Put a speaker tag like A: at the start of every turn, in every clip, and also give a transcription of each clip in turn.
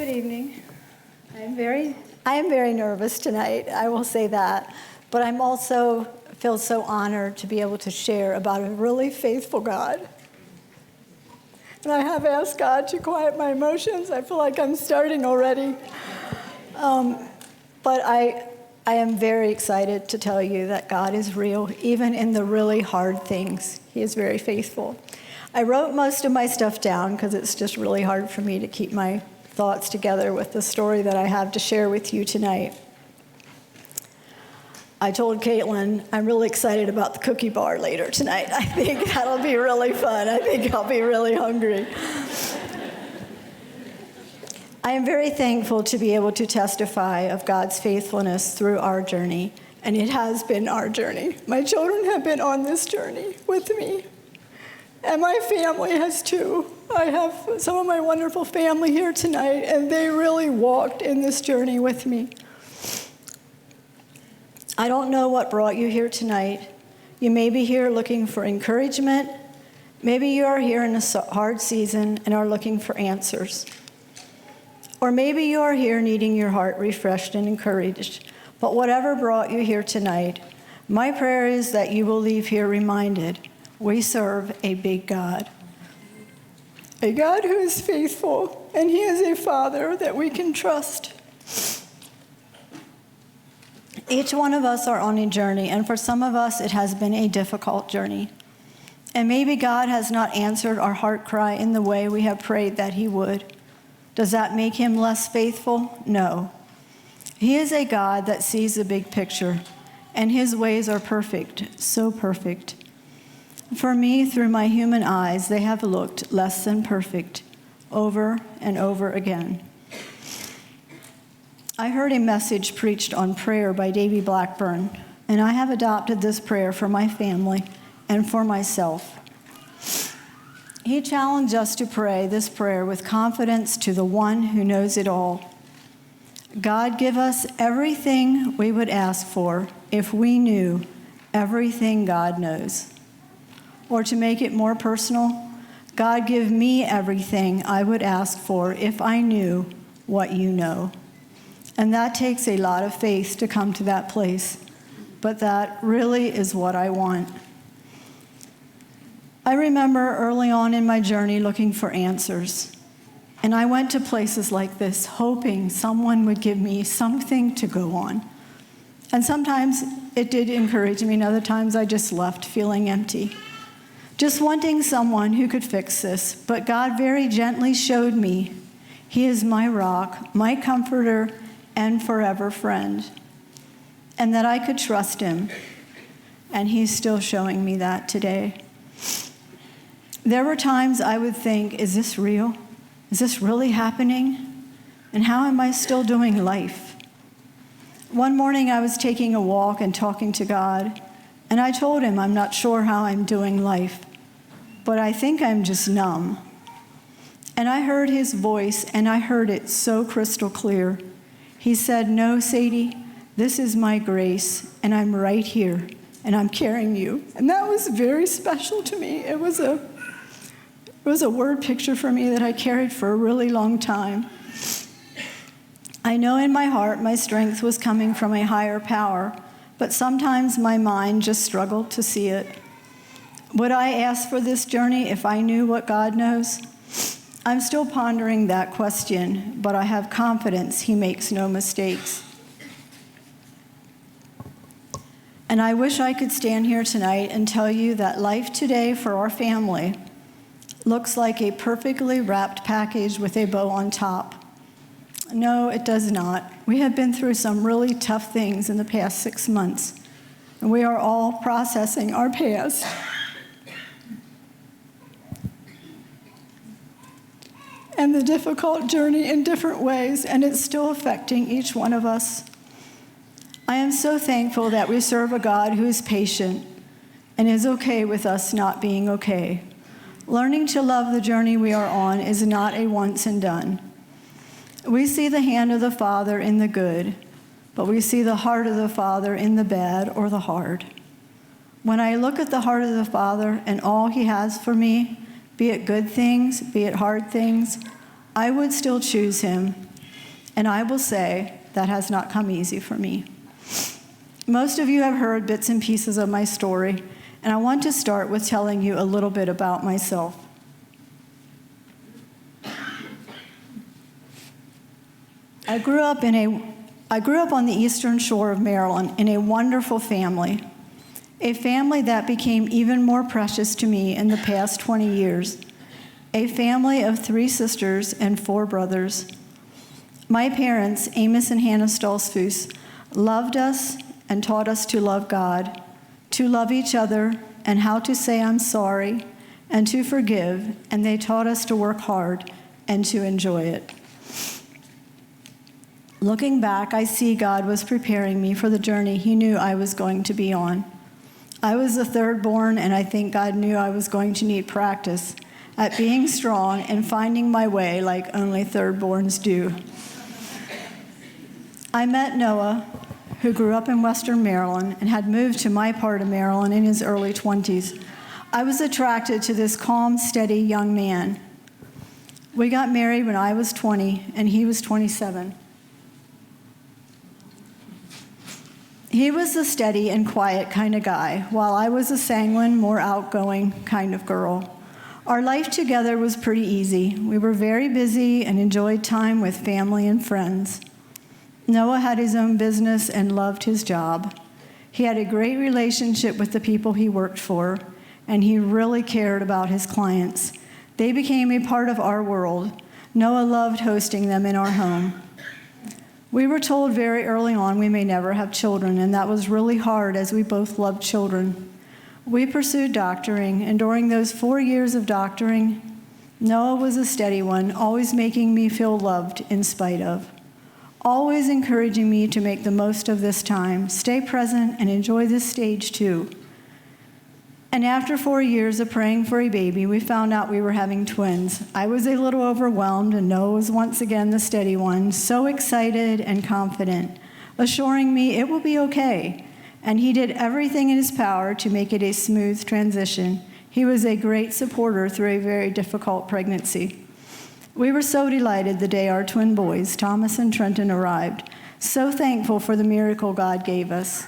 A: Good evening. I am very nervous tonight, I will say that. But I'm also feel so honored to be able to share about a really faithful God. And I have asked God to quiet my emotions. I feel like I'm starting already. But I am very excited to tell you that God is real, even in the really hard things. He is very faithful. I wrote most of my stuff down because it's just really hard for me to keep my thoughts together with the story that I have to share with you tonight. I told Caitlin I'm really excited about the cookie bar later tonight. I think that'll be really fun. I think I'll be really hungry. I am very thankful to be able to testify of God's faithfulness through our journey, and it has been our journey. My children have been on this journey with me, and my family has too. I have some of my wonderful family here tonight, and they really walked in this journey with me. I don't know what brought you here tonight. You may be here looking for encouragement. Maybe you are here in a hard season and are looking for answers. Or maybe you are here needing your heart refreshed and encouraged. But whatever brought you here tonight, my prayer is that you will leave here reminded we serve a big God. A God who is faithful, and He is a Father that we can trust. Each one of us are on a journey, and for some of us, it has been a difficult journey. And maybe God has not answered our heart cry in the way we have prayed that He would. Does that make Him less faithful? No. He is a God that sees the big picture, and His ways are perfect, so perfect. For me, through my human eyes, they have looked less than perfect, over and over again. I heard a message preached on prayer by Davy Blackburn, and I have adopted this prayer for my family and for myself. He challenged us to pray this prayer with confidence to the one who knows it all. God, give us everything we would ask for if we knew everything God knows. Or to make it more personal, God, give me everything I would ask for if I knew what you know. And that takes a lot of faith to come to that place, but that really is what I want. I remember early on in my journey looking for answers, and I went to places like this hoping someone would give me something to go on. And sometimes it did encourage me, and other times I just left feeling empty, just wanting someone who could fix this. But God very gently showed me He is my rock, my comforter, and forever friend, and that I could trust Him, and He's still showing me that today. There were times I would think, is this real? Is this really happening? And how am I still doing life? One morning I was taking a walk and talking to God, and I told Him I'm not sure how I'm doing life, but I think I'm just numb. And I heard His voice, and I heard it so crystal clear. He said, no, Sadie, this is my grace, and I'm right here, and I'm carrying you. And that was very special to me. It was a word picture for me that I carried for a really long time. I know in my heart my strength was coming from a higher power, but sometimes my mind just struggled to see it. Would I ask for this journey if I knew what God knows? I'm still pondering that question, but I have confidence He makes no mistakes. And I wish I could stand here tonight and tell you that life today for our family looks like a perfectly wrapped package with a bow on top. No, it does not. We have been through some really tough things in the past 6 months, and we are all processing our past. And the difficult journey in different ways, and it's still affecting each one of us. I am so thankful that we serve a God who is patient and is okay with us not being okay. Learning to love the journey we are on is not a once and done. We see the hand of the Father in the good, but we see the heart of the Father in the bad or the hard. When I look at the heart of the Father and all He has for me, be it good things, be it hard things, I would still choose Him, And I will say that has not come easy for me. Most of you have heard bits and pieces of my story, and I want to start with telling you a little bit about myself. I grew up on the eastern shore of Maryland in a wonderful family, a family that became even more precious to me in the past 20 years, a family of 3 sisters and 4 brothers. My parents, Amos and Hannah Stolzfus, loved us and taught us to love God, to love each other, and how to say I'm sorry, and to forgive, and they taught us to work hard and to enjoy it. Looking back, I see God was preparing me for the journey He knew I was going to be on. I was the 3rd born, and I think God knew I was going to need practice at being strong and finding my way like only 3rd borns do. I met Noah, who grew up in Western Maryland and had moved to my part of Maryland in his early 20s. I was attracted to this calm, steady young man. We got married when I was 20 and he was 27. He was the steady and quiet kind of guy, while I was a sanguine, more outgoing kind of girl. Our life together was pretty easy. We were very busy and enjoyed time with family and friends. Noah had his own business and loved his job. He had a great relationship with the people he worked for, and he really cared about his clients. They became a part of our world. Noah loved hosting them in our home. We were told very early on we may never have children, and that was really hard as we both loved children. We pursued doctoring, and during those 4 years of doctoring, Noah was a steady one, always making me feel loved in spite of. Always encouraging me to make the most of this time, stay present, and enjoy this stage too. And after 4 years of praying for a baby, we found out we were having twins. I was a little overwhelmed, and Noah was once again the steady one, so excited and confident, assuring me it will be okay. And he did everything in his power to make it a smooth transition. He was a great supporter through a very difficult pregnancy. We were so delighted the day our twin boys, Thomas and Trenton, arrived. So thankful for the miracle God gave us.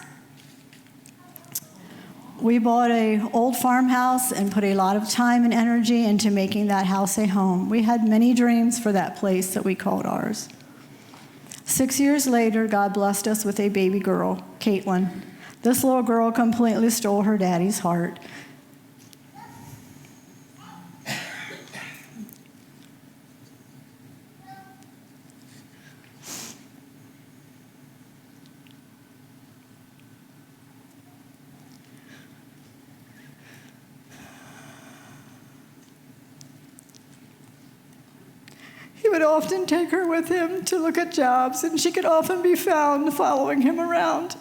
A: We bought an old farmhouse and put a lot of time and energy into making that house a home. We had many dreams for that place that we called ours. 6 years later, God blessed us with a baby girl, Caitlin. This little girl completely stole her daddy's heart. He would often take her with him to look at jobs, and she could often be found following him around.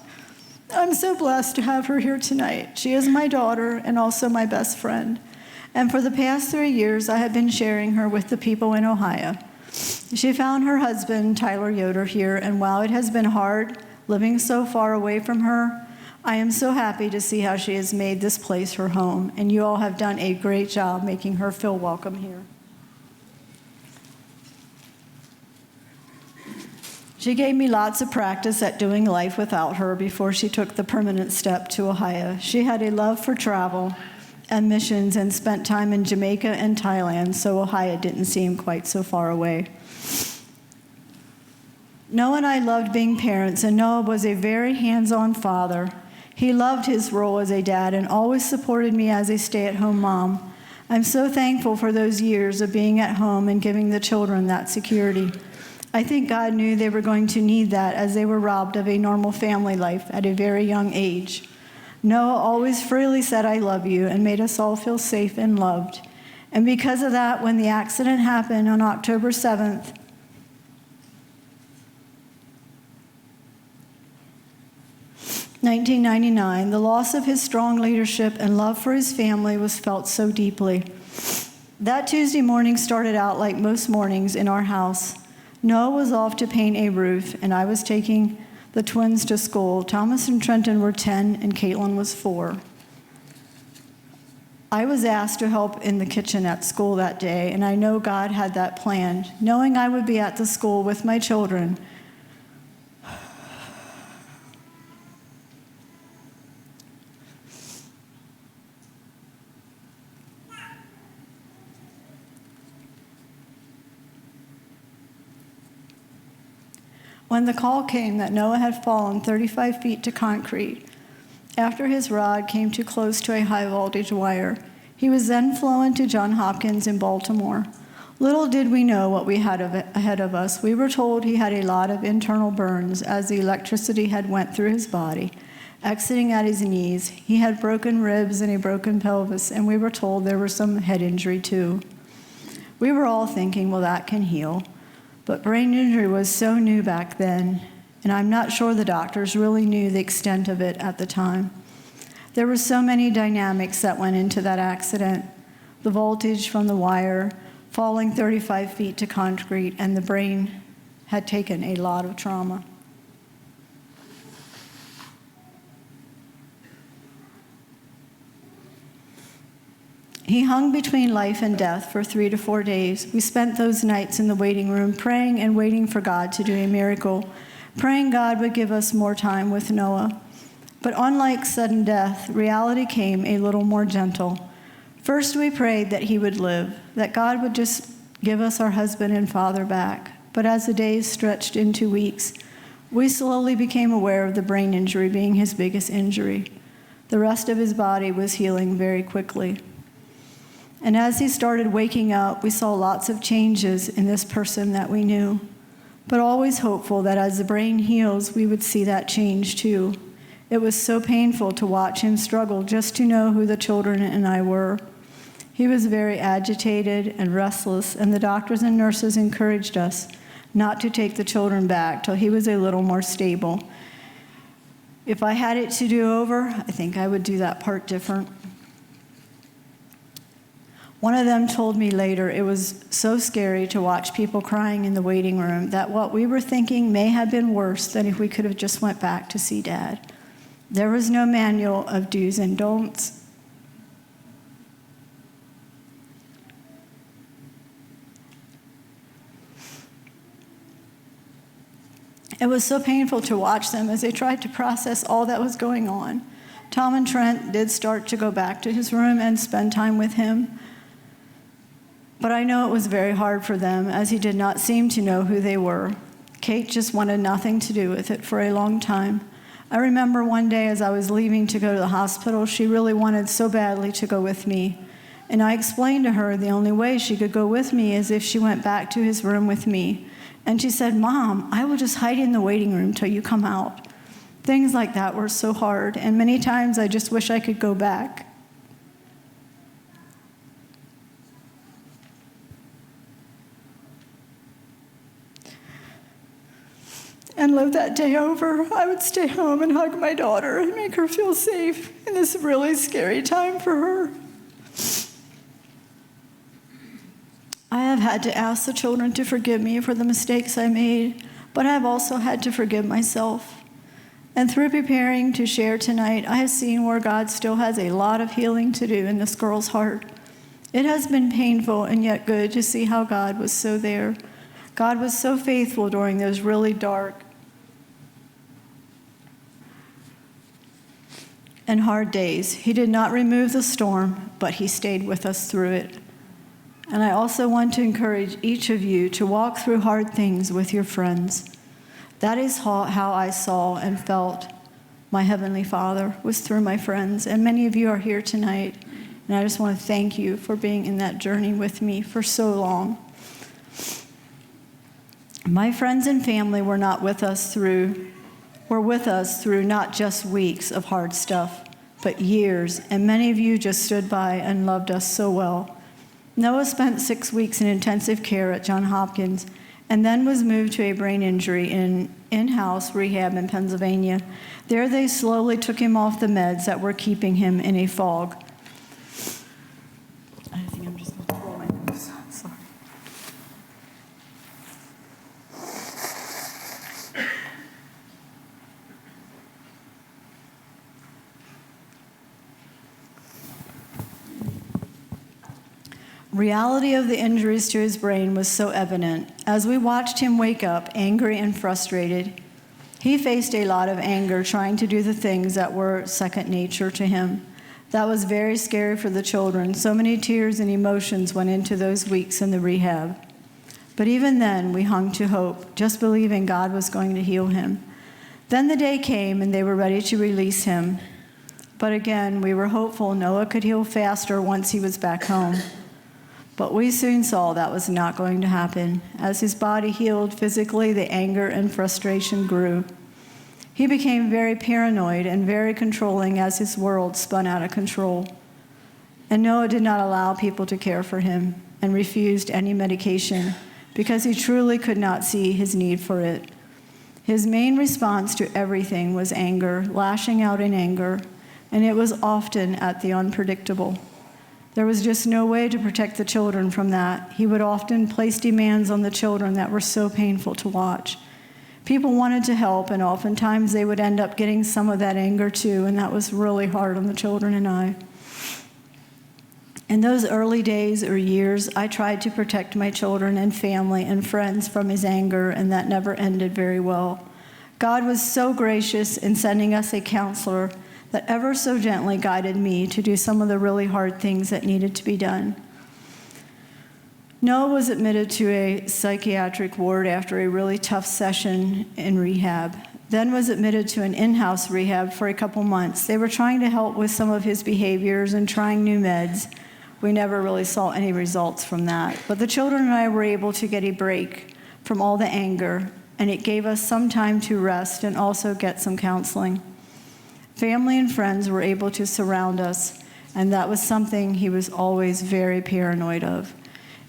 A: I'm so blessed to have her here tonight. She is my daughter and also my best friend. And for the past 3 years, I have been sharing her with the people in Ohio. She found her husband, Tyler Yoder, here, and while it has been hard living so far away from her, I am so happy to see how she has made this place her home, and you all have done a great job making her feel welcome here. She gave me lots of practice at doing life without her before she took the permanent step to Ohio. She had a love for travel and missions and spent time in Jamaica and Thailand, so Ohio didn't seem quite so far away. Noah and I loved being parents, and Noah was a very hands-on father. He loved his role as a dad and always supported me as a stay-at-home mom. I'm so thankful for those years of being at home and giving the children that security. I think God knew they were going to need that as they were robbed of a normal family life at a very young age. Noah always freely said, "I love you," and made us all feel safe and loved. And because of that, when the accident happened on October 7th, (1999), the loss of his strong leadership and love for his family was felt so deeply. That Tuesday morning started out like most mornings in our house. Noah was off to paint a roof, and I was taking the twins to school. Thomas and Trenton were 10, and Caitlin was 4. I was asked to help in the kitchen at school that day, and I know God had that planned. Knowing I would be at the school with my children, when the call came that Noah had fallen 35 feet to concrete, after his rod came too close to a high-voltage wire, he was then flown to Johns Hopkins in Baltimore. Little did we know what we had ahead of us. We were told he had a lot of internal burns as the electricity had went through his body, exiting at his knees. He had broken ribs and a broken pelvis, and we were told there was some head injury too. We were all thinking, well, that can heal. But brain injury was so new back then, and I'm not sure the doctors really knew the extent of it at the time. There were so many dynamics that went into that accident. The voltage from the wire, falling 35 feet to concrete, and the brain had taken a lot of trauma. He hung between life and death for 3 to 4 days. We spent those nights in the waiting room praying and waiting for God to do a miracle, praying God would give us more time with Noah. But unlike sudden death, reality came a little more gentle. First, we prayed that he would live, that God would just give us our husband and father back. But as the days stretched into weeks, we slowly became aware of the brain injury being his biggest injury. The rest of his body was healing very quickly. And as he started waking up, we saw lots of changes in this person that we knew, but always hopeful that as the brain heals, we would see that change too. It was so painful to watch him struggle just to know who the children and I were. He was very agitated and restless, and the doctors and nurses encouraged us not to take the children back till he was a little more stable. If I had it to do over, I think I would do that part different. One of them told me later it was so scary to watch people crying in the waiting room that what we were thinking may have been worse than if we could have just went back to see Dad. There was no manual of do's and don'ts. It was so painful to watch them as they tried to process all that was going on. Tom and Trent did start to go back to his room and spend time with him. But I know it was very hard for them, as he did not seem to know who they were. Kate just wanted nothing to do with it for a long time. I remember one day as I was leaving to go to the hospital, she really wanted so badly to go with me. And I explained to her the only way she could go with me is if she went back to his room with me. And she said, "Mom, I will just hide in the waiting room till you come out." Things like that were so hard, and many times I just wish I could go back. And live that day over. I would stay home and hug my daughter and make her feel safe in this really scary time for her. I have had to ask the children to forgive me for the mistakes I made, but I have also had to forgive myself. And through preparing to share tonight, I have seen where God still has a lot of healing to do in this girl's heart. It has been painful and yet good to see how God was so there. God was so faithful during those really dark and hard days. He did not remove the storm, but he stayed with us through it. And I also want to encourage each of you to walk through hard things with your friends. That is how I saw and felt my Heavenly Father, was through my friends. And many of you are here tonight, and I just want to thank you for being in that journey with me for so long. My friends and family were with us through not just weeks of hard stuff, but years, and many of you just stood by and loved us so well. Noah spent 6 weeks in intensive care at Johns Hopkins and then was moved to a brain injury in-house rehab in Pennsylvania. There they slowly took him off the meds that were keeping him in a fog. I think I'm just going to blow my nose. Sorry. reality of the injuries to his brain was so evident. As we watched him wake up, angry and frustrated, he faced a lot of anger trying to do the things that were second nature to him. That was very scary for the children. So many tears and emotions went into those weeks in the rehab. But even then, we hung to hope, just believing God was going to heal him. Then the day came, and they were ready to release him. But again, we were hopeful Noah could heal faster once he was back home. But we soon saw that was not going to happen. As his body healed physically, the anger and frustration grew. He became very paranoid and very controlling as his world spun out of control. And Noah did not allow people to care for him and refused any medication because he truly could not see his need for it. His main response to everything was anger, lashing out in anger, and it was often at the unpredictable. There was just no way to protect the children from that. He would often place demands on the children that were so painful to watch. People wanted to help, and oftentimes they would end up getting some of that anger too, and that was really hard on the children and I. In those early days or years, I tried to protect my children and family and friends from his anger, and that never ended very well. God was so gracious in sending us a counselor that ever so gently guided me to do some of the really hard things that needed to be done. Noah was admitted to a psychiatric ward after a really tough session in rehab, then was admitted to an in-house rehab for a couple months. They were trying to help with some of his behaviors and trying new meds. We never really saw any results from that. But the children and I were able to get a break from all the anger, and it gave us some time to rest and also get some counseling. Family and friends were able to surround us, and that was something he was always very paranoid of.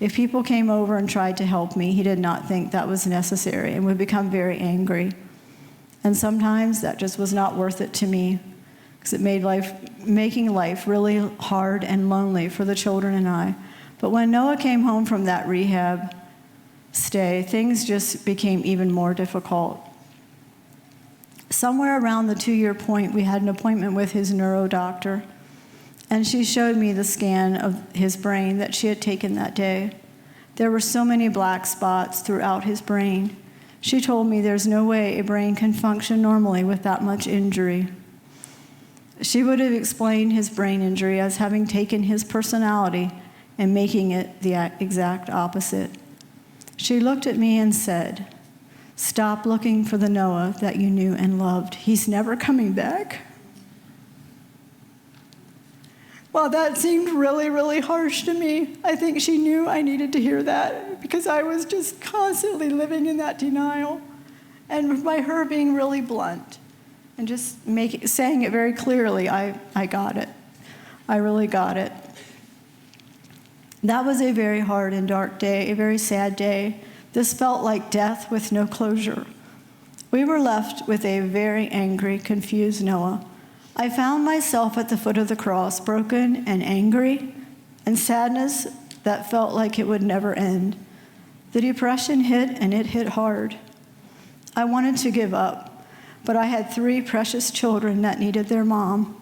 A: If people came over and tried to help me, he did not think that was necessary and would become very angry. And sometimes that just was not worth it to me, because it made making life really hard and lonely for the children and I. But when Noah came home from that rehab stay, things just became even more difficult. Somewhere around the 2-year point, we had an appointment with his neuro doctor, and she showed me the scan of his brain that she had taken that day. There were so many black spots throughout his brain. She told me there's no way a brain can function normally with that much injury. She would have explained his brain injury as having taken his personality and making it the exact opposite. She looked at me and said, "Stop looking for the Noah that you knew and loved. He's never coming back." Well, that seemed really, really harsh to me. I think she knew I needed to hear that because I was just constantly living in that denial. And by her being really blunt and just saying it very clearly, I got it. I really got it. That was a very hard and dark day, a very sad day. This felt like death with no closure. We were left with a very angry, confused Noah. I found myself at the foot of the cross, broken and angry, and sadness that felt like it would never end. The depression hit, and it hit hard. I wanted to give up, but I had 3 precious children that needed their mom,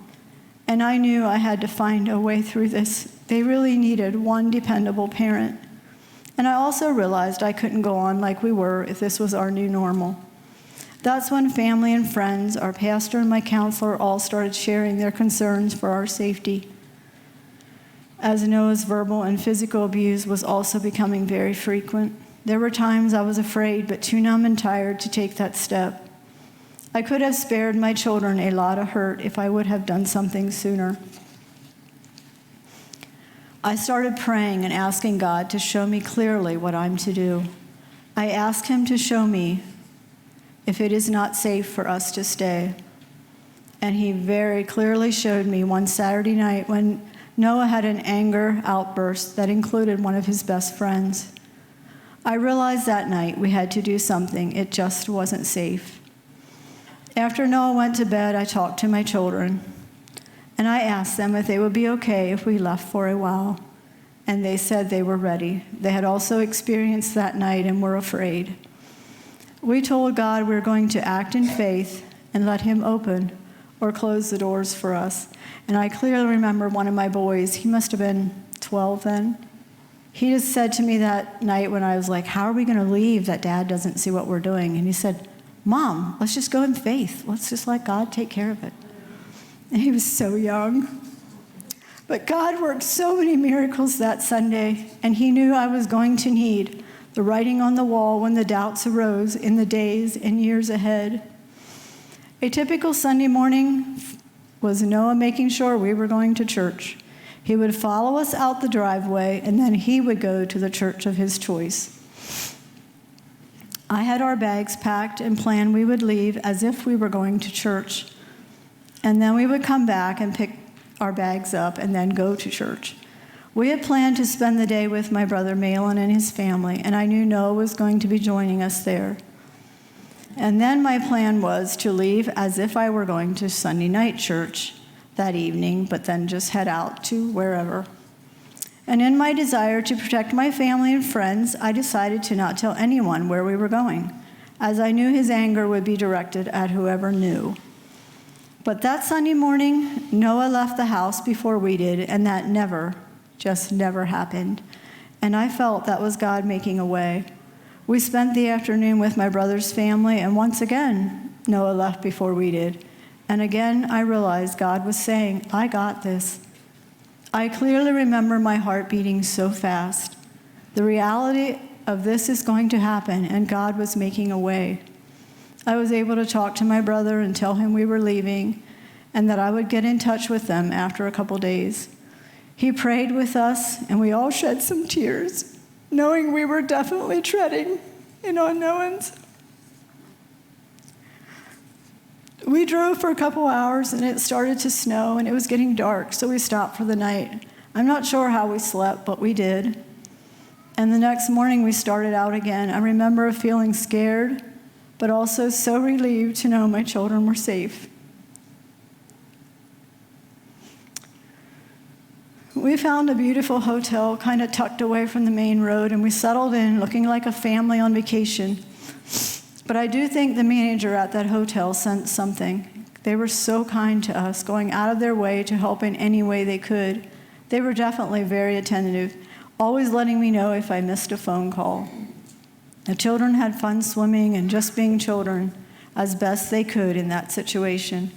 A: and I knew I had to find a way through this. They really needed one dependable parent. And I also realized I couldn't go on like we were if this was our new normal. That's when family and friends, our pastor and my counselor all started sharing their concerns for our safety. As Noah's verbal and physical abuse was also becoming very frequent, there were times I was afraid but too numb and tired to take that step. I could have spared my children a lot of hurt if I would have done something sooner. I started praying and asking God to show me clearly what I'm to do. I asked him to show me if it is not safe for us to stay. And he very clearly showed me one Saturday night when Noah had an anger outburst that included one of his best friends. I realized that night we had to do something. It just wasn't safe. After Noah went to bed, I talked to my children, and I asked them if they would be okay if we left for a while. And they said they were ready. They had also experienced that night and were afraid. We told God we were going to act in faith and let him open or close the doors for us. And I clearly remember one of my boys, he must have been 12 then, He just said to me that night when I was like, how are we going to leave that Dad doesn't see what we're doing? And he said, Mom, let's just go in faith. Let's just let God take care of it. And he was so young. But God worked so many miracles that Sunday, and he knew I was going to need the writing on the wall when the doubts arose in the days and years ahead. A typical Sunday morning was Noah making sure we were going to church. He would follow us out the driveway, and then he would go to the church of his choice. I had our bags packed and planned we would leave as if we were going to church. And then we would come back and pick our bags up and then go to church. We had planned to spend the day with my brother Malin and his family, and I knew Noah was going to be joining us there. And then my plan was to leave as if I were going to Sunday night church that evening, but then just head out to wherever. And in my desire to protect my family and friends, I decided to not tell anyone where we were going, as I knew his anger would be directed at whoever knew. But that Sunday morning, Noah left the house before we did, and that just never happened. And I felt that was God making a way. We spent the afternoon with my brother's family, and once again, Noah left before we did. And again, I realized God was saying, I got this. I clearly remember my heart beating so fast. The reality of this is going to happen, and God was making a way. I was able to talk to my brother and tell him we were leaving, and that I would get in touch with them after a couple days. He prayed with us, and we all shed some tears, knowing we were definitely treading in unknowns. We drove for a couple hours, and it started to snow, and it was getting dark, so we stopped for the night. I'm not sure how we slept, but we did. And the next morning, we started out again. I remember feeling scared, but also so relieved to know my children were safe. We found a beautiful hotel kind of tucked away from the main road, and we settled in looking like a family on vacation. But I do think the manager at that hotel sensed something. They were so kind to us, going out of their way to help in any way they could. They were definitely very attentive, always letting me know if I missed a phone call. The children had fun swimming and just being children as best they could in that situation.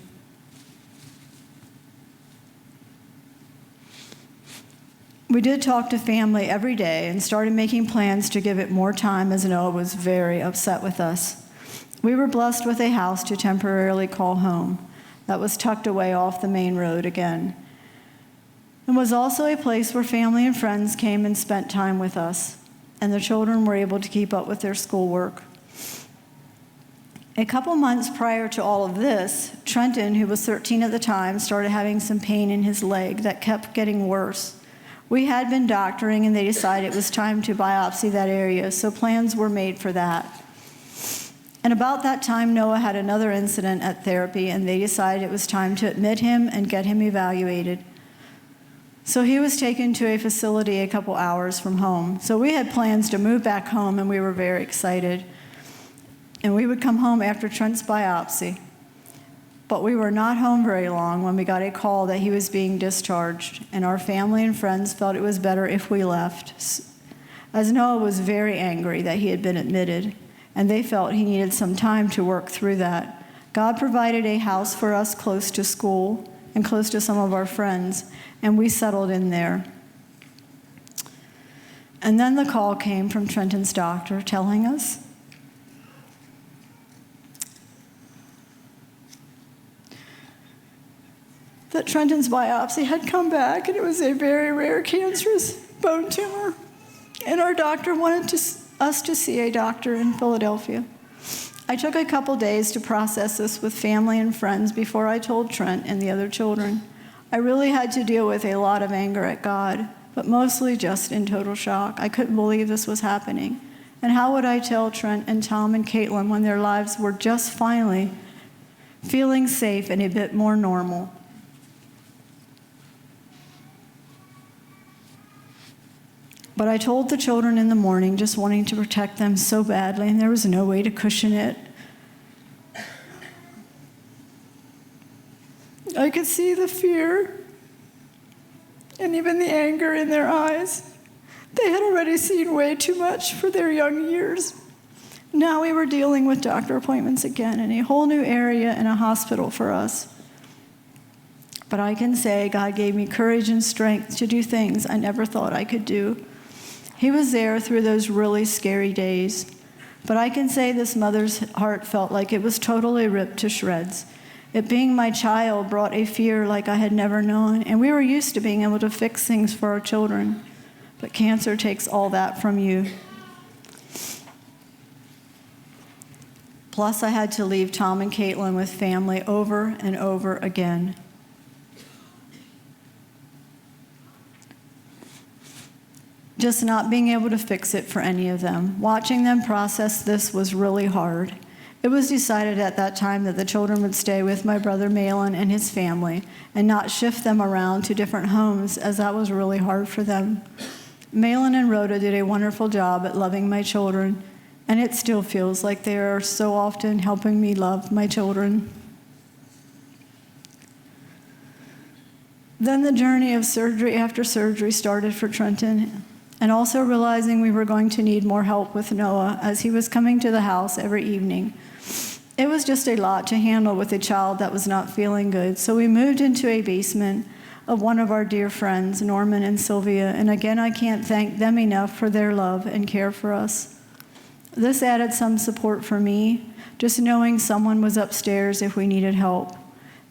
A: We did talk to family every day and started making plans to give it more time as Noah was very upset with us. We were blessed with a house to temporarily call home that was tucked away off the main road again. It was also a place where family and friends came and spent time with us, and the children were able to keep up with their schoolwork. A couple months prior to all of this, Trenton, who was 13 at the time, started having some pain in his leg that kept getting worse. We had been doctoring, and they decided it was time to biopsy that area, so plans were made for that. And about that time, Noah had another incident at therapy, and they decided it was time to admit him and get him evaluated. So he was taken to a facility a couple hours from home. So we had plans to move back home, and we were very excited. And we would come home after Trent's biopsy. But we were not home very long when we got a call that he was being discharged, and our family and friends felt it was better if we left, as Noah was very angry that he had been admitted, and they felt he needed some time to work through that. God provided a house for us close to school and close to some of our friends, and we settled in there. And then the call came from Trenton's doctor telling us that Trenton's biopsy had come back, and it was a very rare cancerous bone tumor. And our doctor wanted us to see a doctor in Philadelphia. I took a couple days to process this with family and friends before I told Trent and the other children. I really had to deal with a lot of anger at God, but mostly just in total shock. I couldn't believe this was happening. And how would I tell Trent and Tom and Caitlin when their lives were just finally feeling safe and a bit more normal? But I told the children in the morning, just wanting to protect them so badly, and there was no way to cushion it. I could see the fear and even the anger in their eyes. They had already seen way too much for their young years. Now we were dealing with doctor appointments again in a whole new area and a hospital for us. But I can say God gave me courage and strength to do things I never thought I could do. He was there through those really scary days. But I can say this mother's heart felt like it was totally ripped to shreds. It being my child brought a fear like I had never known, and we were used to being able to fix things for our children. But cancer takes all that from you. Plus, I had to leave Tom and Caitlin with family over and over again. Just not being able to fix it for any of them. Watching them process this was really hard. It was decided at that time that the children would stay with my brother Malin and his family and not shift them around to different homes, as that was really hard for them. Malin and Rhoda did a wonderful job at loving my children, and it still feels like they are so often helping me love my children. Then the journey of surgery after surgery started for Trenton, and also realizing we were going to need more help with Noah as he was coming to the house every evening. It was just a lot to handle with a child that was not feeling good, so we moved into a basement of one of our dear friends, Norman and Sylvia, and again, I can't thank them enough for their love and care for us. This added some support for me, just knowing someone was upstairs if we needed help.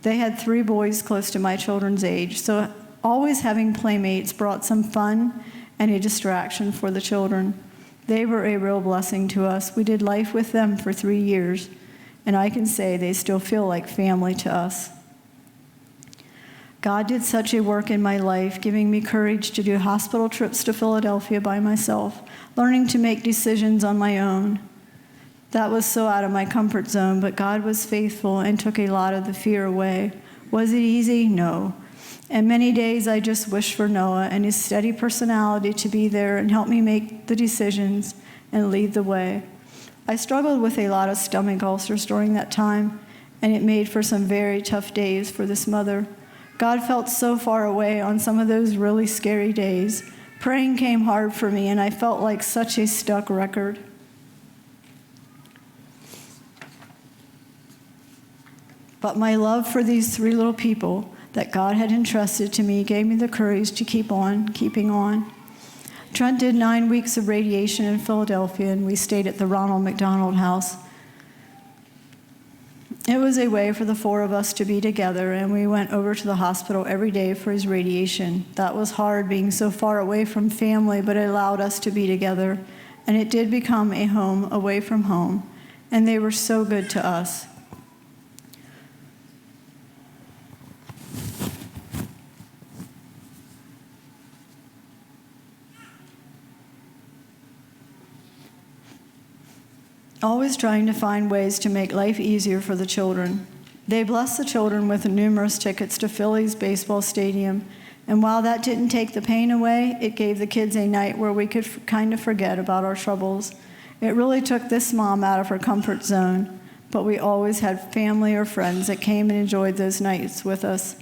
A: They had 3 boys close to my children's age, so always having playmates brought some fun and a distraction for the children. They were a real blessing to us. We did life with them for 3 years, and I can say they still feel like family to us. God did such a work in my life, giving me courage to do hospital trips to Philadelphia by myself, learning to make decisions on my own. That was so out of my comfort zone, but God was faithful and took a lot of the fear away. Was it easy? No. And many days I just wished for Noah and his steady personality to be there and help me make the decisions and lead the way. I struggled with a lot of stomach ulcers during that time, and it made for some very tough days for this mother. God felt so far away on some of those really scary days. Praying came hard for me, and I felt like such a stuck record. But my love for these 3 little people that God had entrusted to me gave me the courage to keep on keeping on. Trent did 9 weeks of radiation in Philadelphia, and we stayed at the Ronald McDonald House. It was a way for the 4 of us to be together, and we went over to the hospital every day for his radiation. That was hard, being so far away from family, but it allowed us to be together, and it did become a home away from home, and they were so good to us. Always trying to find ways to make life easier for the children. They blessed the children with numerous tickets to Phillies baseball stadium, and while that didn't take the pain away, it gave the kids a night where we could kind of forget about our troubles. It really took this mom out of her comfort zone, but we always had family or friends that came and enjoyed those nights with us.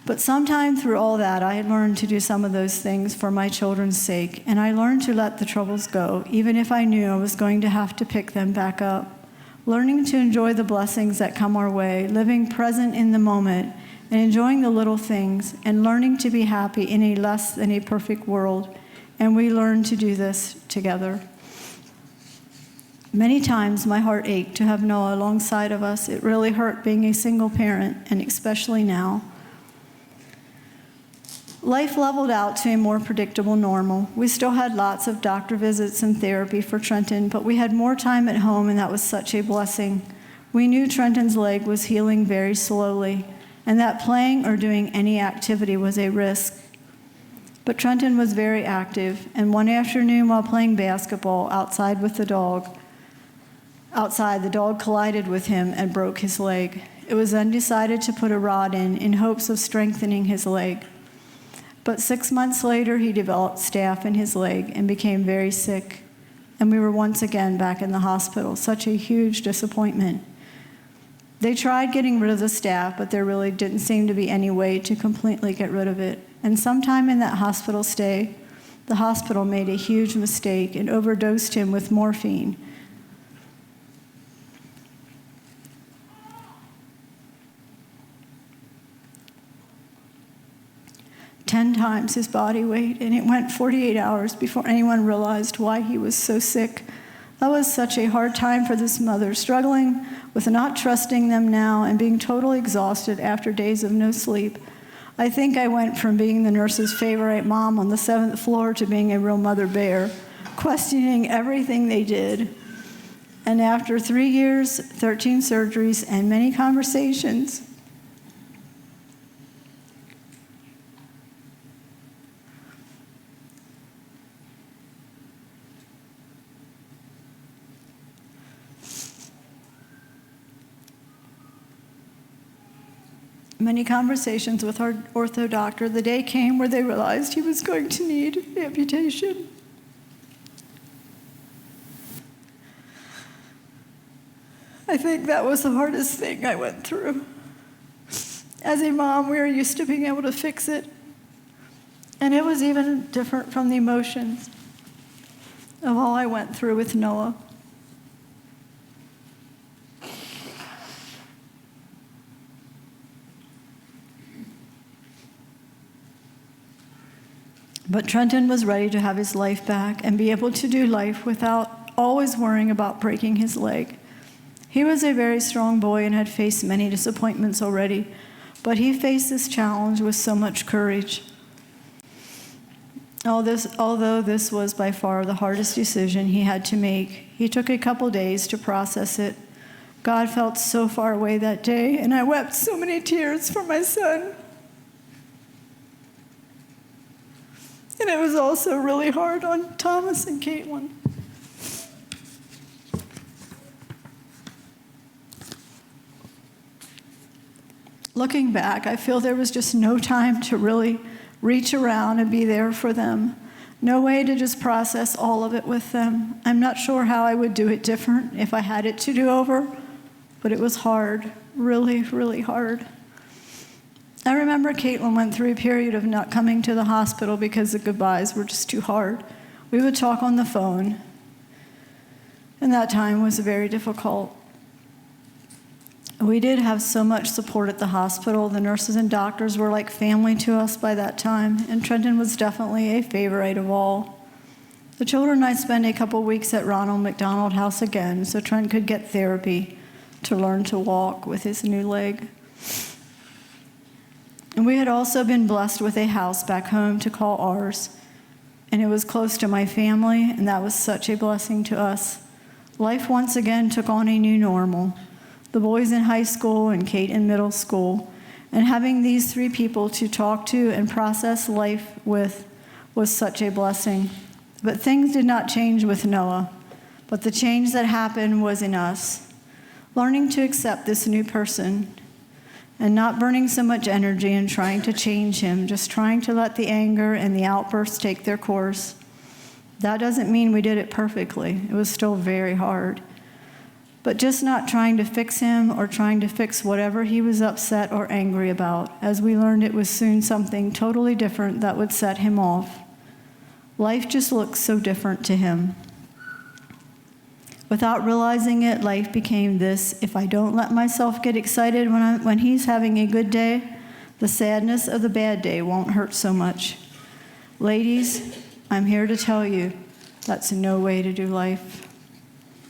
A: But sometime through all that, I had learned to do some of those things for my children's sake, and I learned to let the troubles go, even if I knew I was going to have to pick them back up. Learning to enjoy the blessings that come our way, living present in the moment, and enjoying the little things, and learning to be happy in a less than a perfect world. And we learned to do this together. Many times my heart ached to have Noah alongside of us. It really hurt being a single parent, and especially now. Life leveled out to a more predictable normal. We still had lots of doctor visits and therapy for Trenton, but we had more time at home, and that was such a blessing. We knew Trenton's leg was healing very slowly, and that playing or doing any activity was a risk. But Trenton was very active, and one afternoon while playing basketball outside with the dog collided with him and broke his leg. It was then decided to put a rod in hopes of strengthening his leg. But 6 months later, he developed staph in his leg and became very sick, and we were once again back in the hospital. Such a huge disappointment. They tried getting rid of the staph, but there really didn't seem to be any way to completely get rid of it. And sometime in that hospital stay, The hospital made a huge mistake and overdosed him with morphine. Ten times his body weight, and it went 48 hours before anyone realized why he was so sick. That was such a hard time for this mother, struggling with not trusting them now and being totally exhausted after days of no sleep. I think I went from being the nurse's favorite mom on the 7th floor to being a real mother bear, questioning everything they did. And after 3 years, 13 surgeries, and many conversations, with our ortho doctor, the day came where they realized he was going to need amputation. I think that was the hardest thing I went through. As a mom, we were used to being able to fix it, and it was even different from the emotions of all I went through with Noah. But Trenton was ready to have his life back and be able to do life without always worrying about breaking his leg. He was a very strong boy and had faced many disappointments already, but he faced this challenge with so much courage. Although this was by far the hardest decision he had to make, he took a couple days to process it. God felt so far away that day, and I wept so many tears for my son. And it was also really hard on Thomas and Caitlin. Looking back, I feel there was just no time to really reach around and be there for them. No way to just process all of it with them. I'm not sure how I would do it different if I had it to do over, but it was hard, really, really hard. I remember Caitlin went through a period of not coming to the hospital because the goodbyes were just too hard. We would talk on the phone, and that time was very difficult. We did have so much support at the hospital. The nurses and doctors were like family to us by that time, and Trenton was definitely a favorite of all. The children and I spent a couple weeks at Ronald McDonald House again so Trent could get therapy to learn to walk with his new leg. And we had also been blessed with a house back home to call ours, and it was close to my family, and that was such a blessing to us. Life once again took on a new normal. The boys in high school and Kate in middle school, and having these 3 people to talk to and process life with was such a blessing. But things did not change with Noah, but the change that happened was in us. Learning to accept this new person and not burning so much energy in trying to change him, just trying to let the anger and the outbursts take their course. That doesn't mean we did it perfectly. It was still very hard. But just not trying to fix him or trying to fix whatever he was upset or angry about, as we learned it was soon something totally different that would set him off. Life just looked so different to him. Without realizing it, life became this: if I don't let myself get excited when he's having a good day, the sadness of the bad day won't hurt so much. Ladies, I'm here to tell you that's no way to do life.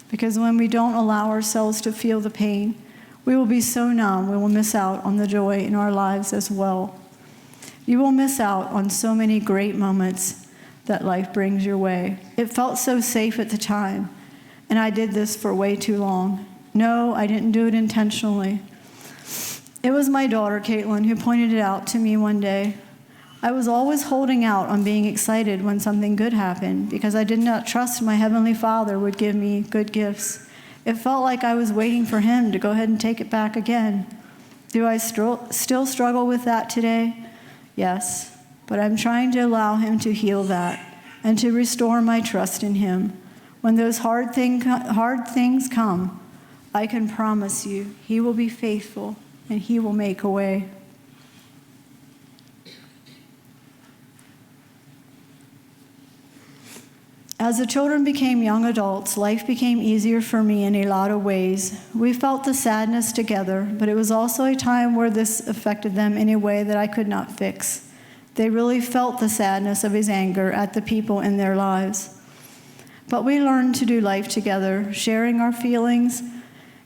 A: Because when we don't allow ourselves to feel the pain, we will be so numb we will miss out on the joy in our lives as well. You will miss out on so many great moments that life brings your way. It felt so safe at the time, and I did this for way too long. No, I didn't do it intentionally. It was my daughter, Caitlin, who pointed it out to me one day. I was always holding out on being excited when something good happened because I did not trust my Heavenly Father would give me good gifts. It felt like I was waiting for Him to go ahead and take it back again. Do I still struggle with that today? Yes, but I'm trying to allow Him to heal that and to restore my trust in Him. When those hard things come, I can promise you He will be faithful and He will make a way. As the children became young adults, life became easier for me in a lot of ways. We felt the sadness together, but it was also a time where this affected them in a way that I could not fix. They really felt the sadness of his anger at the people in their lives. But we learned to do life together, sharing our feelings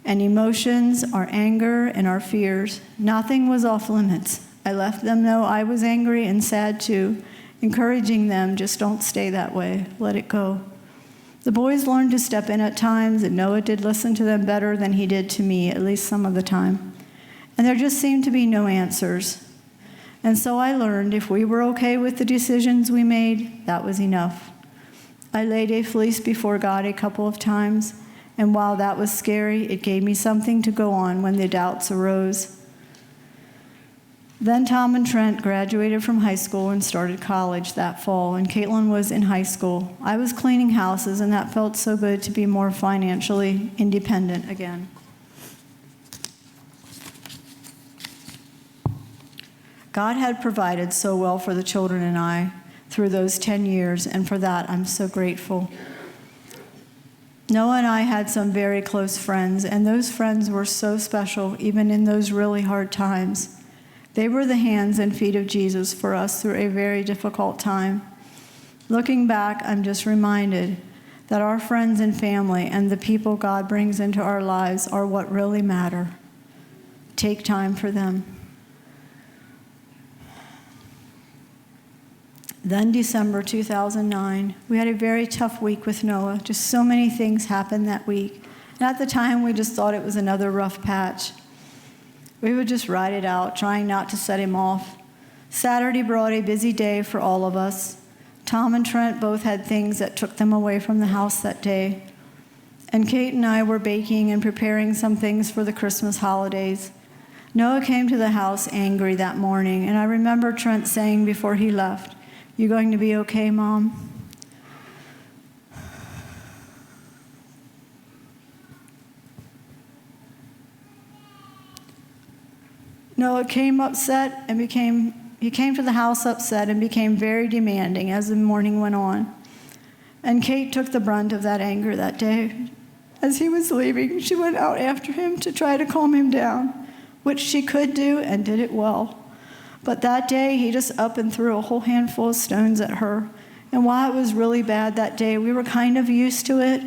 A: and emotions, our anger and our fears. Nothing was off limits. I let them know I was angry and sad too, encouraging them, just don't stay that way, let it go. The boys learned to step in at times, and Noah did listen to them better than he did to me, at least some of the time. And there just seemed to be no answers. And so I learned if we were okay with the decisions we made, that was enough. I laid a fleece before God a couple of times, and while that was scary, it gave me something to go on when the doubts arose. Then Tom and Trent graduated from high school and started college that fall, and Caitlin was in high school. I was cleaning houses, and that felt so good to be more financially independent again. God had provided so well for the children and I through those 10 years, and for that I'm so grateful. Noah and I had some very close friends, and those friends were so special, even in those really hard times. They were the hands and feet of Jesus for us through a very difficult time. Looking back, I'm just reminded that our friends and family and the people God brings into our lives are what really matter. Take time for them. Then December 2009, we had a very tough week with Noah. Just so many things happened that week. And at the time, we just thought it was another rough patch. We would just ride it out, trying not to set him off. Saturday brought a busy day for all of us. Tom and Trent both had things that took them away from the house that day. And Kate and I were baking and preparing some things for the Christmas holidays. Noah came to the house angry that morning, and I remember Trent saying before he left, "You going to be okay, Mom?" Noah came upset and he came to the house upset and became very demanding as the morning went on. And Kate took the brunt of that anger that day. As he was leaving, she went out after him to try to calm him down, which she could do and did it well. But that day, he just up and threw a whole handful of stones at her. And while it was really bad that day, we were kind of used to it.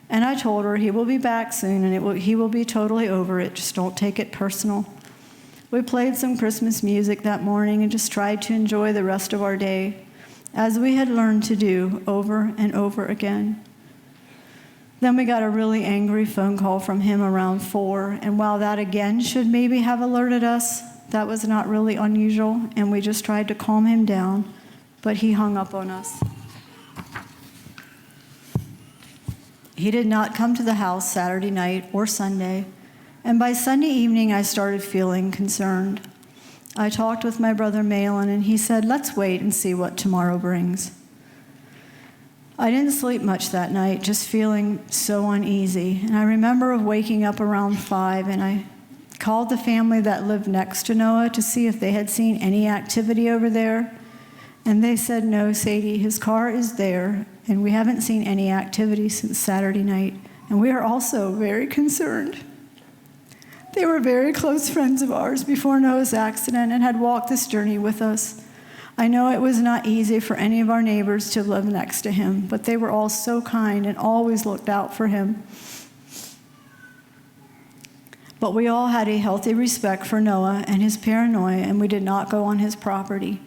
A: And I told her he will be back soon and he will be totally over it. Just don't take it personal. We played some Christmas music that morning and just tried to enjoy the rest of our day, as we had learned to do over and over again. Then we got a really angry phone call from him around 4, and while that again should maybe have alerted us, that was not really unusual, and we just tried to calm him down, but he hung up on us. He did not come to the house Saturday night or Sunday, and by Sunday evening I started feeling concerned. I talked with my brother Malin, and he said, "Let's wait and see what tomorrow brings." I didn't sleep much that night, just feeling so uneasy, and I remember waking up around 5, and I called the family that lived next to Noah to see if they had seen any activity over there. And they said, "No, Sadie, his car is there, and we haven't seen any activity since Saturday night." And we are also very concerned. They were very close friends of ours before Noah's accident and had walked this journey with us. I know it was not easy for any of our neighbors to live next to him, but they were all so kind and always looked out for him. But we all had a healthy respect for Noah and his paranoia, and we did not go on his property.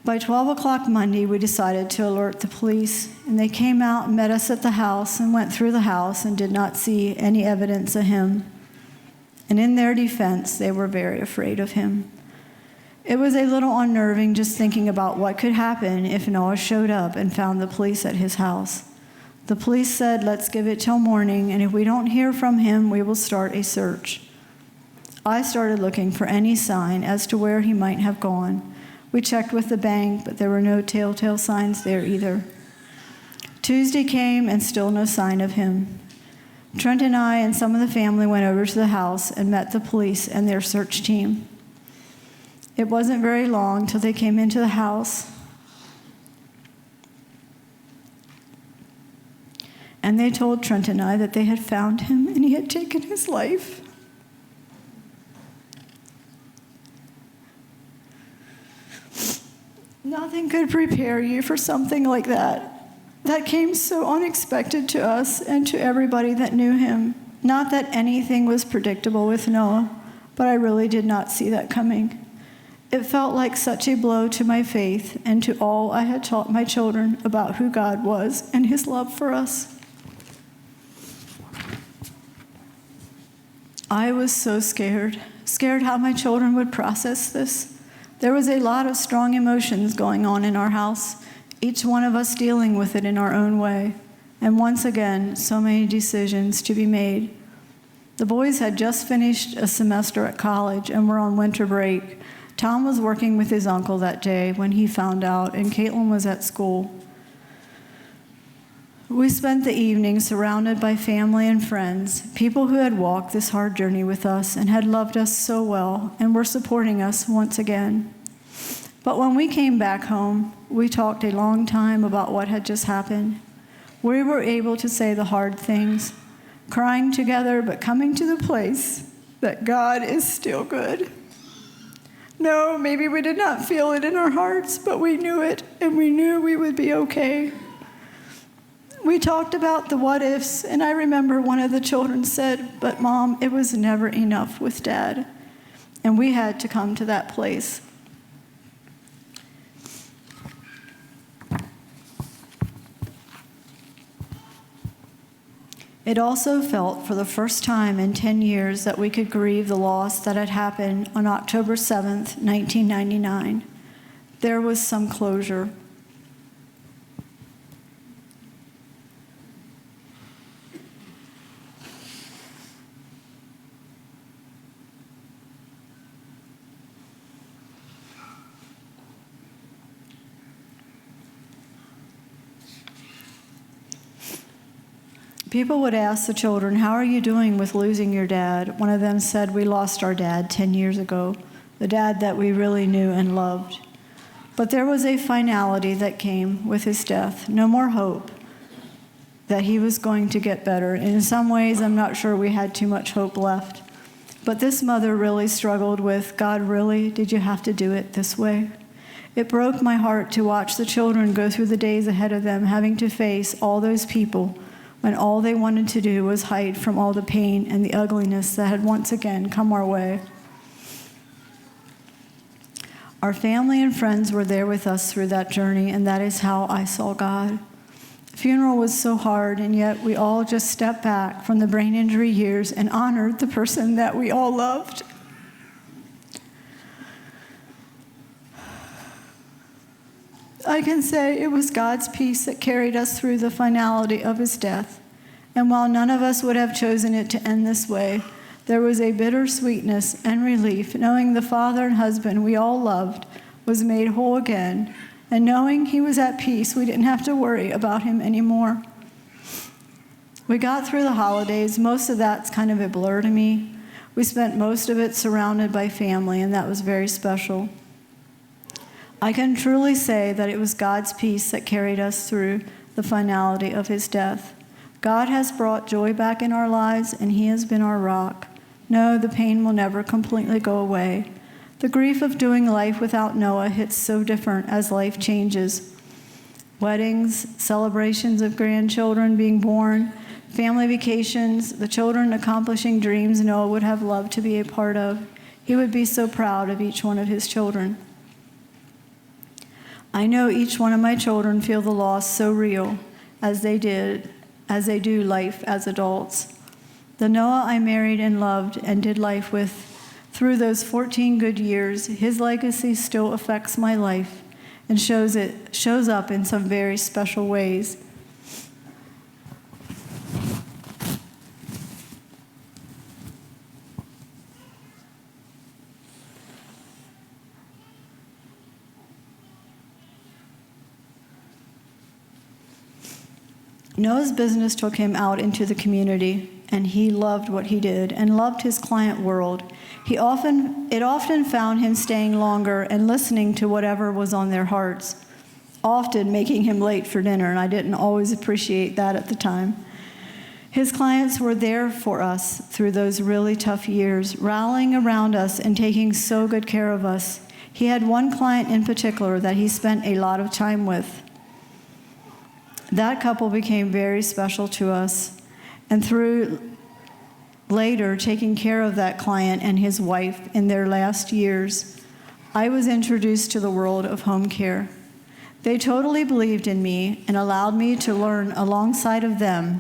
A: By 12 o'clock Monday, we decided to alert the police, and they came out and met us at the house and went through the house and did not see any evidence of him. And in their defense, they were very afraid of him. It was a little unnerving just thinking about what could happen if Noah showed up and found the police at his house. The police said, "Let's give it till morning, and if we don't hear from him, we will start a search." I started looking for any sign as to where he might have gone. We checked with the bank, but there were no telltale signs there either. Tuesday came and still no sign of him. Trent and I and some of the family went over to the house and met the police and their search team. It wasn't very long till they came into the house. and they told Trent and I that they had found him and he had taken his life. Nothing could prepare you for something like that. That came so unexpected to us and to everybody that knew him. Not that anything was predictable with Noah, but I really did not see that coming. It felt like such a blow to my faith and to all I had taught my children about who God was and his love for us. I was so scared how my children would process this. There was a lot of strong emotions going on in our house, each one of us dealing with it in our own way. And once again, so many decisions to be made. The boys had just finished a semester at college and were on winter break. Tom was working with his uncle that day when he found out, and Caitlin was at school. We spent the evening surrounded by family and friends, people who had walked this hard journey with us and had loved us so well and were supporting us once again. But when we came back home, we talked a long time about what had just happened. We were able to say the hard things, crying together, but coming to the place that God is still good. No, maybe we did not feel it in our hearts, but we knew it, and we knew we would be okay. We talked about the what ifs, and I remember one of the children said, "But Mom, it was never enough with Dad." And we had to come to that place. It also felt for the first time in 10 years that we could grieve the loss that had happened on October 7th, 1999. There was some closure. People would ask the children, "How are you doing with losing your dad?" One of them said, "We lost our dad 10 years ago, the dad that we really knew and loved." But there was a finality that came with his death. No more hope that he was going to get better. And in some ways, I'm not sure we had too much hope left. But this mother really struggled with, God, really? Did you have to do it this way? It broke my heart to watch the children go through the days ahead of them, having to face all those people when all they wanted to do was hide from all the pain and the ugliness that had once again come our way. Our family and friends were there with us through that journey, and that is how I saw God. The funeral was so hard, and yet we all just stepped back from the brain injury years and honored the person that we all loved. I can say it was God's peace that carried us through the finality of his death. And while none of us would have chosen it to end this way, there was a bitter sweetness and relief knowing the father and husband we all loved was made whole again, and knowing he was at peace, we didn't have to worry about him anymore. We got through the holidays. Most of that's kind of a blur to me. We spent most of it surrounded by family, and that was very special. I can truly say that it was God's peace that carried us through the finality of his death. God has brought joy back in our lives, and he has been our rock. No, the pain will never completely go away. The grief of doing life without Noah hits so different as life changes. Weddings, celebrations of grandchildren being born, family vacations, the children accomplishing dreams Noah would have loved to be a part of. He would be so proud of each one of his children. I know each one of my children feel the loss so real as they do life as adults. The Noah I married and loved and did life with through those 14 good years, his legacy still affects my life and shows up in some very special ways. Noah's business took him out into the community, and he loved what he did and loved his client world. It often found him staying longer and listening to whatever was on their hearts, often making him late for dinner, and I didn't always appreciate that at the time. His clients were there for us through those really tough years, rallying around us and taking so good care of us. He had one client in particular that he spent a lot of time with. That couple became very special to us, and through later taking care of that client and his wife in their last years, I was introduced to the world of home care. They totally believed in me and allowed me to learn alongside of them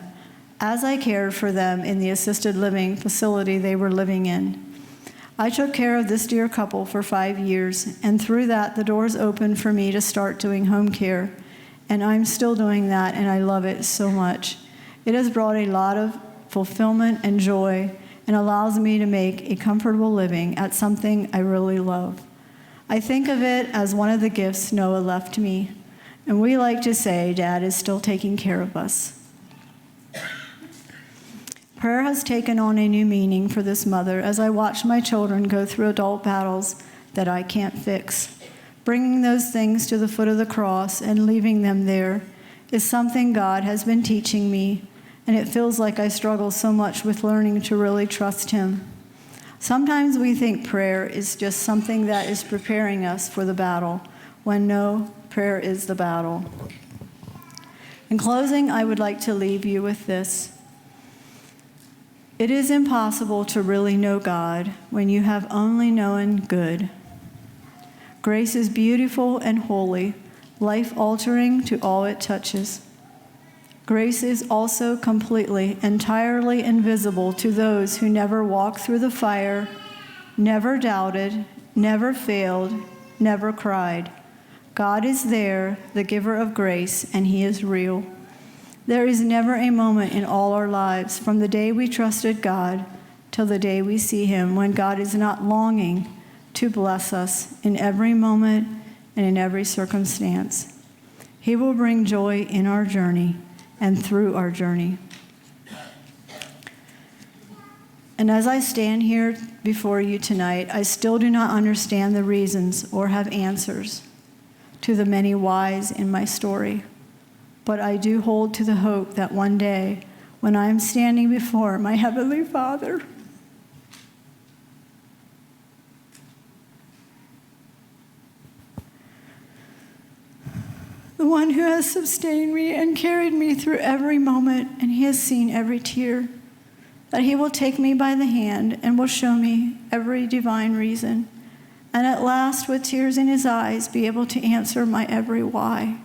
A: as I cared for them in the assisted living facility they were living in. I took care of this dear couple for 5 years, and through that, the doors opened for me to start doing home care. And I'm still doing that, and I love it so much. It has brought a lot of fulfillment and joy and allows me to make a comfortable living at something I really love. I think of it as one of the gifts Noah left me, and we like to say Dad is still taking care of us. Prayer has taken on a new meaning for this mother as I watch my children go through adult battles that I can't fix. Bringing those things to the foot of the cross and leaving them there is something God has been teaching me, and it feels like I struggle so much with learning to really trust Him. Sometimes we think prayer is just something that is preparing us for the battle, when no, prayer is the battle. In closing, I would like to leave you with this. It is impossible to really know God when you have only known good. Grace is beautiful and holy, life-altering to all it touches. Grace is also completely, entirely invisible to those who never walked through the fire, never doubted, never failed, never cried. God is there, the giver of grace, and He is real. There is never a moment in all our lives, from the day we trusted God till the day we see Him, when God is not longing to bless us in every moment and in every circumstance. He will bring joy in our journey and through our journey. And as I stand here before you tonight, I still do not understand the reasons or have answers to the many whys in my story. But I do hold to the hope that one day, when I am standing before my Heavenly Father, the one who has sustained me and carried me through every moment, and He has seen every tear, that He will take me by the hand and will show me every divine reason, and at last, with tears in His eyes, be able to answer my every why.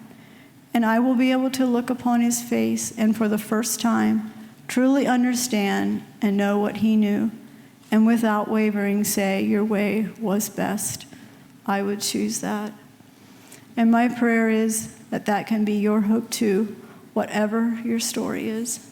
A: And I will be able to look upon His face and for the first time truly understand and know what He knew, and without wavering say, your way was best. I would choose that. And my prayer is that that can be your hope too, whatever your story is.